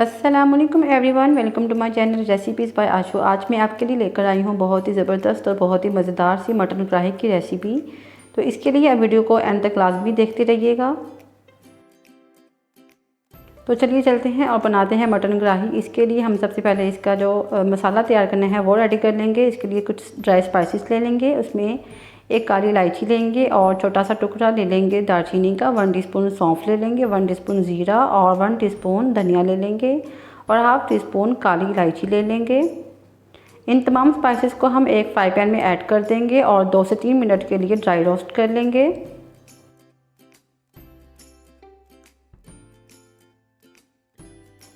अस्सलाम वालेकुम everyone, welcome to my channel recipes by Ashu. आज मैं आपके लिए लेकर आई हूँ बहुत ही ज़बरदस्त और बहुत ही मज़ेदार सी मटन कढ़ाई की रेसिपी। तो इसके लिए आप वीडियो को एंड तक लाजमी देखते रहिएगा। तो चलिए चलते हैं और बनाते हैं मटन कढ़ाई। इसके लिए हम सबसे पहले इसका जो मसाला तैयार करना है वो रेडी कर लेंगे। इसके लिए कुछ ड्राई स्पाइसेस ले लेंगे, उसमें एक काली इलायची लेंगे और छोटा सा टुकड़ा ले लेंगे दालचीनी का, 1 टीस्पून सौंफ ले लेंगे, 1 टीस्पून ज़ीरा और 1 टीस्पून धनिया ले लेंगे और हाफ़ टीस्पून काली इलायची ले लेंगे। इन तमाम स्पाइसेस को हम एक फ्राई पैन में ऐड कर देंगे और 2 से 3 मिनट के लिए ड्राई रोस्ट कर लेंगे।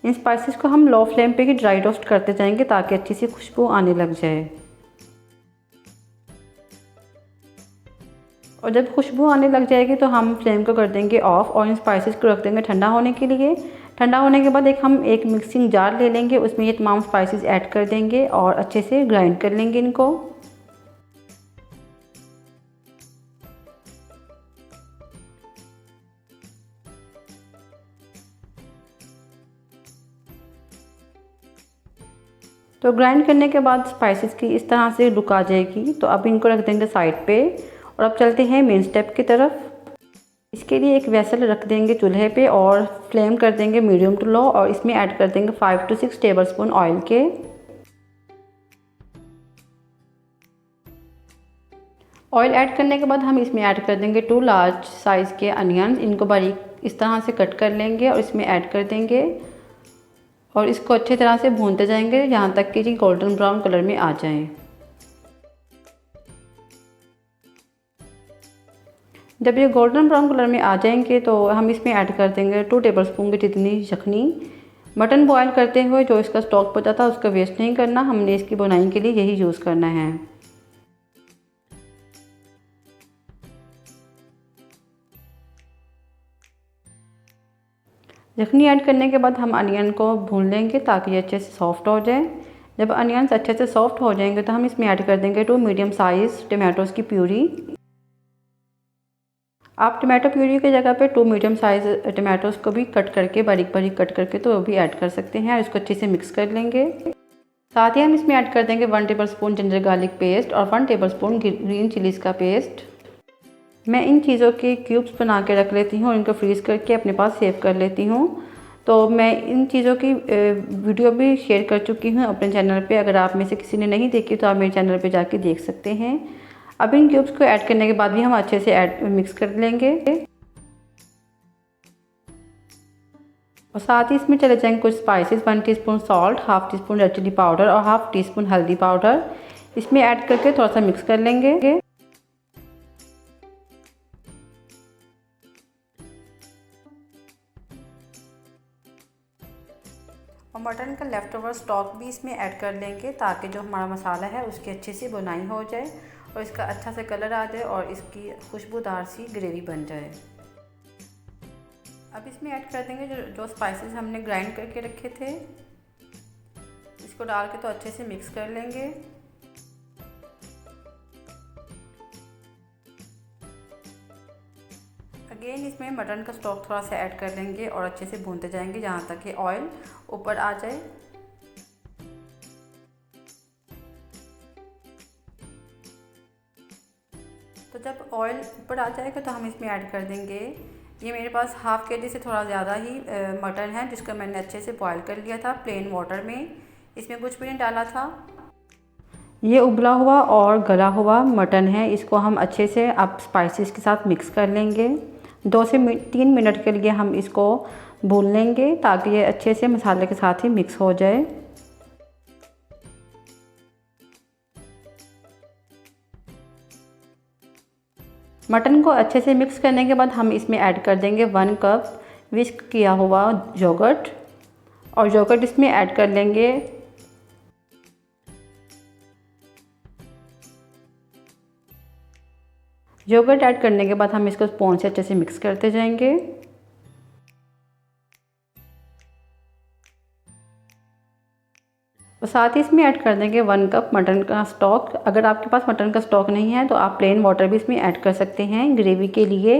इन स्पाइसेस को हम लो फ्लेम पे ही ड्राई रोस्ट करते जाएंगे ताकि अच्छी सी खुशबू आने लग जाए। और जब खुशबू आने लग जाएगी तो हम फ्लेम को कर देंगे ऑफ और इन स्पाइसेस को रख देंगे ठंडा होने के लिए। ठंडा होने के बाद हम एक मिक्सिंग जार ले लेंगे, उसमें ये तमाम स्पाइसेस ऐड कर देंगे और अच्छे से ग्राइंड कर लेंगे इनको। तो ग्राइंड करने के बाद स्पाइसेस की इस तरह से लुक आ जाएगी। तो अब इनको रख देंगे साइड पे और अब चलते हैं मेन स्टेप की तरफ। इसके लिए एक वेसल रख देंगे चूल्हे पे और फ्लेम कर देंगे मीडियम टू लो और इसमें ऐड कर देंगे 5 से 6 टेबलस्पून ऑयल के। ऑयल ऐड करने के बाद हम इसमें ऐड कर देंगे 2 लार्ज साइज़ के अनियन। इनको बारीक इस तरह से कट कर लेंगे और इसमें ऐड कर देंगे और इसको अच्छी तरह से भूनते जाएंगे यहाँ तक कि ये गोल्डन ब्राउन कलर में आ जाएं। जब ये गोल्डन ब्राउन कलर में आ जाएंगे तो हम इसमें ऐड कर देंगे 2 टेबलस्पून की जितनी यखनी। मटन बॉयल करते हुए जो इसका स्टॉक बचा था उसका वेस्ट नहीं करना, हमने इसकी बुनाई के लिए यही यूज़ करना है। यखनी ऐड करने के बाद हम अनियन को भून लेंगे ताकि ये अच्छे से सॉफ्ट हो जाए। जब अनियंस अच्छे से सॉफ्ट हो जाएंगे तो हम इसमें ऐड कर देंगे 2 मीडियम साइज़ टमाटोज़ की प्यूरी। आप टमाटो प्यूरी की जगह पे 2 मीडियम साइज़ टमाटोज़ को भी कट करके बारीक बारीक कट करके तो वो भी ऐड कर सकते हैं और इसको अच्छे से मिक्स कर लेंगे। साथ ही हम इसमें ऐड कर देंगे 1 टेबलस्पून जिंजर गार्लिक पेस्ट और 1 टेबलस्पून ग्रीन चिलीज़ का पेस्ट। मैं इन चीज़ों के क्यूब्स बना के रख लेती हूँ और इनको फ्रीज़ करके अपने पास सेव कर लेती हूँ। तो मैं इन चीज़ों की वीडियो भी शेयर कर चुकी हूँ अपने चैनल पे। अगर आप में से किसी ने नहीं देखी तो आप मेरे चैनल पे जाके देख सकते हैं। अब इन क्यूब्स को ऐड करने के बाद भी हम अच्छे से मिक्स कर लेंगे और साथ ही इसमें चले जाएंगे कुछ spices, 1 teaspoon salt, half teaspoon red chilli powder और हाफ़ टीस्पून हल्दी पाउडर। इसमें ऐड करके थोड़ा सा मिक्स कर लेंगे। और मटन का लेफ़्ट ओवर स्टॉक भी इसमें ऐड कर लेंगे ताकि जो हमारा मसाला है उसकी अच्छी सी बुनाई हो जाए और इसका अच्छा सा कलर आ जाए और इसकी खुशबूदार सी ग्रेवी बन जाए। अब इसमें ऐड कर देंगे जो स्पाइसेस हमने ग्राइंड करके रखे थे, इसको डाल के तो अच्छे से मिक्स कर लेंगे। अगेन इसमें मटन का स्टॉक थोड़ा सा ऐड कर लेंगे और अच्छे से भूनते जाएंगे जहाँ तक कि ऑयल ऊपर आ जाए। तो जब ऑयल ऊपर आ जाएगा तो हम इसमें ऐड कर देंगे, ये मेरे पास हाफ़ के जी से थोड़ा ज़्यादा ही मटन है जिसको मैंने अच्छे से बॉयल कर लिया था प्लेन वाटर में, इसमें कुछ भी नहीं डाला था। ये उबला हुआ और गला हुआ मटन है, इसको हम अच्छे से अब स्पाइसेस के साथ मिक्स कर लेंगे। 2 से 3 मिनट के लिए हम इसको भून लेंगे ताकि ये अच्छे से मसाले के साथ ही मिक्स हो जाए। मटन को अच्छे से मिक्स करने के बाद हम इसमें ऐड कर देंगे 1 कप विस्क किया हुआ योगर्ट और योगर्ट इसमें ऐड कर लेंगे। योगर्ट ऐड करने के बाद हम इसको स्पून से अच्छे से मिक्स करते जाएंगे। और साथ ही इसमें ऐड कर देंगे 1 कप मटन का स्टॉक। अगर आपके पास मटन का स्टॉक नहीं है तो आप प्लेन वाटर भी इसमें ऐड कर सकते हैं ग्रेवी के लिए।